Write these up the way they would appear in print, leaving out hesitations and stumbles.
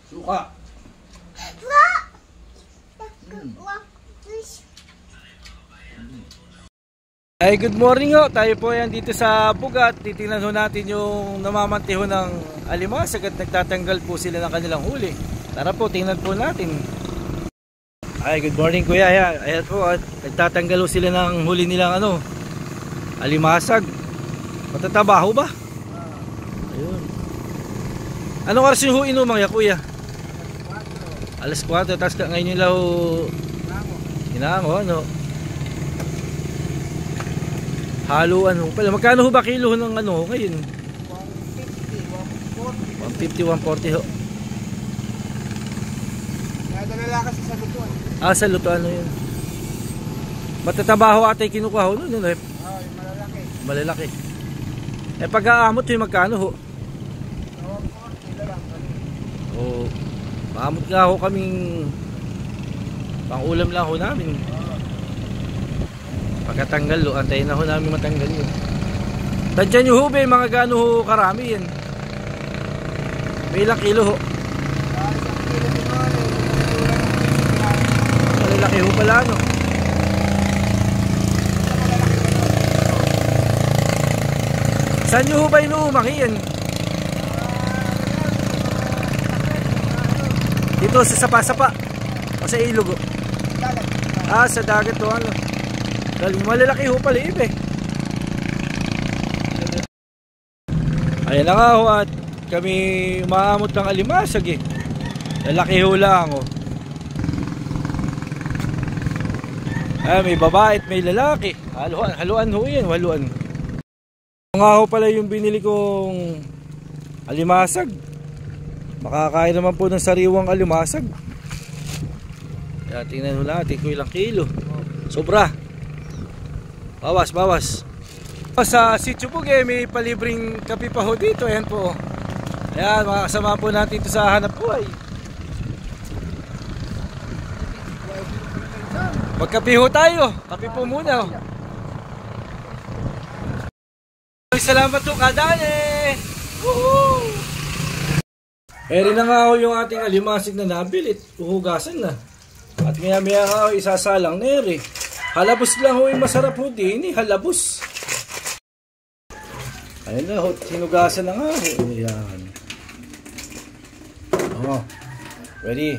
Suka. Ay, good morning ho. Tayo po yan dito sa Bugat. Titingnan ho natin yung namamantiho ng alimasag at nagtatanggal po sila ng kanilang huli. Tara po, tingnan po natin. Ay, good morning kuya. Ayan po, at nagtatanggal ho sila ng huli nilang alimasag. Matatabaho ba? Ayun. Anong oras yung inuman ya kuya? Alas 4. Tapos ngayon nila ho hinango, haluan ho pala. Magkano ho ba kilo ng ngayon? 150, 140 ho. Nadalala kasi sa lutuan. Sa lutuan yun. Matatabaho ata yung kinukuha ho nun, yung malalaki. Malalaki. Pag-aamot yung magkano ho? Maamot nga ho kaming pang-ulam lang ho namin. Pagkatanggal ho, antayin na ho namin matanggal yun. Tadyan nyo ho ba mga gano ho karami yan? May ilang kilo ho? Malalaki ho pala Saan nyo ho ba inuumaki yan? Dito sa sapa-sapa o sa ilog ho? Sa dagat ho Galing, malalaki ho pala Ayan na nga ho, at kami umaamot ng alimasag lalaki ho lang may babae at may lalaki. Haluan ho yan, haluan. Nga ho pala yung binili kong alimasag. Makakain naman po ng sariwang alimasag. Kaya tingnan ho natin kung ilang kilo. Sobra. Bawas. Sa Sitio Bugay may palibreng kape pa ho dito. Ayan po. Ayan, makakasama po natin ito sa hanap buhay. Magkape ho tayo. Kape po muna. Salamat po kadane. Woohoo! Eri na nga ho yung ating alimasig na nabilit. Uhugasan na. At maya nga ho isasalang nere. Halabos lang ho yung masarap ho din halabos. Ayun na ho, sinugasan na nga ho. Ayan. Ready?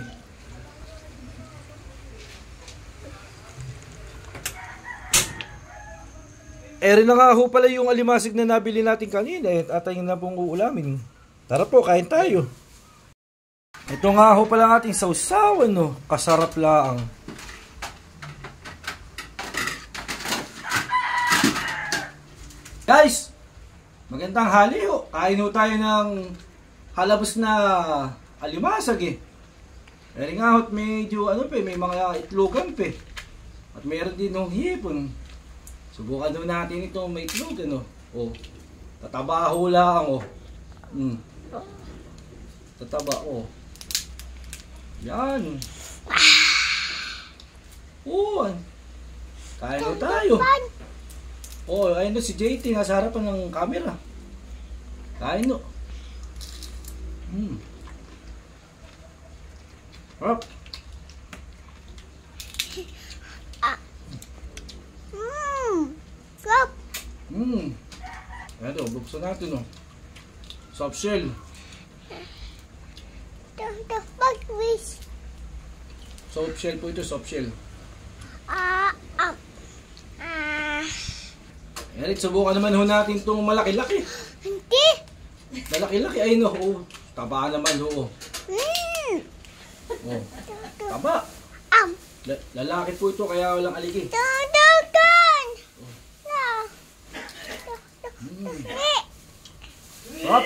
Eri na nga ho pala yung alimasig na nabili natin kanina. At ayun na pong uulamin. Tara po, kain tayo. Ito nga ho pala ating sausawan kasarap lang. Guys, magandang hali ho. Kain ho tayo ng halabos na alimasag Pero nga ho, medyo may mga itlogan At mayroon din hipon. Subukan doon natin ito may itlog tatabaho lang Tataba Yan. Kain ho tayo. Ayun si JT nasa harapan ng camera. Kain ho. Harap. Stop. Ayan buksan natin Soft shell. The fuck wish. Soft shell po ito, soft shell. Eric, subukan naman ho natin itong malaki-laki. Hindi. Malaki-laki ay taba naman Taba. Lalaki po ito kaya walang aligi. Tutukan. Stop.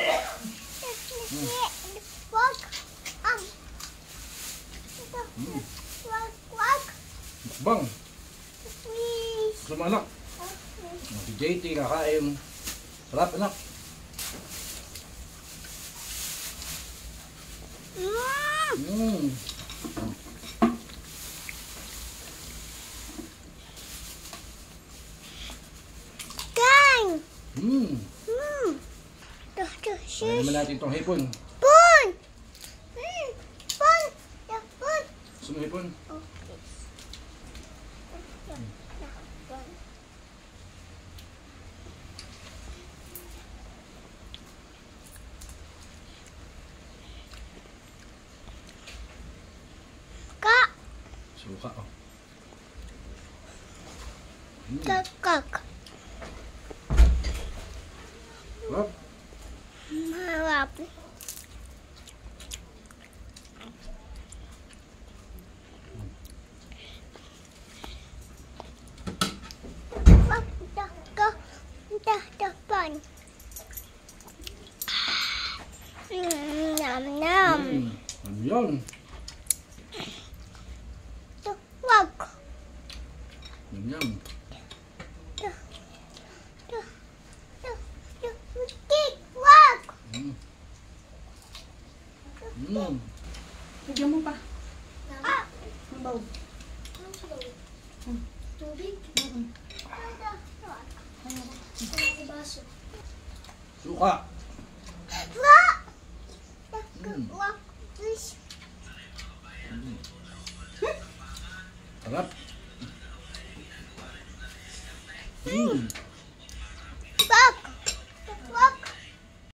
Bang. Sumanak. Si JT kakain. Sarap anak. Ano naman natin itong hipon? Pon! ibon. Kak. Suka, oh. Kakak. Wap. Marap. Depan. Nam nam. Ano yun? Wag. Yum. Wag. Bigyan mo pa. Ah. Ang baw. Tubig. Baso. Suka. Wag. Wag. Sarap. Wag.